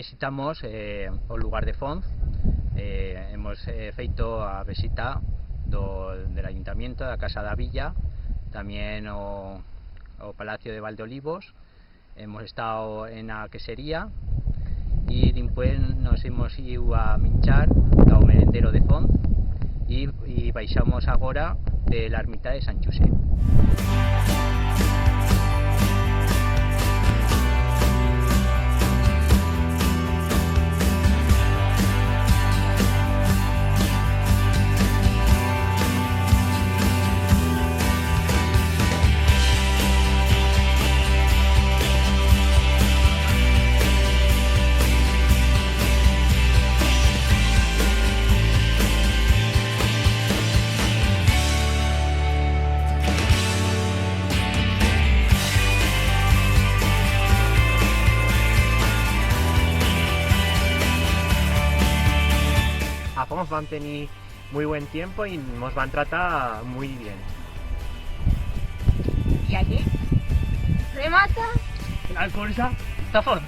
visitamos o lugar de Fonz. Hemos feito a visita del Ayuntamiento, da Casa da Villa, tamén o Palacio de Valdeolivos. Hemos estado en a quesería e despois nos hemos ido a minchar ao merendero de Fonz e baixamos agora de la ermita de San José. A Fonz van tenir muy buen tiempo y nos van a tratar muy bien. Y aquí remata La cursa Fonz.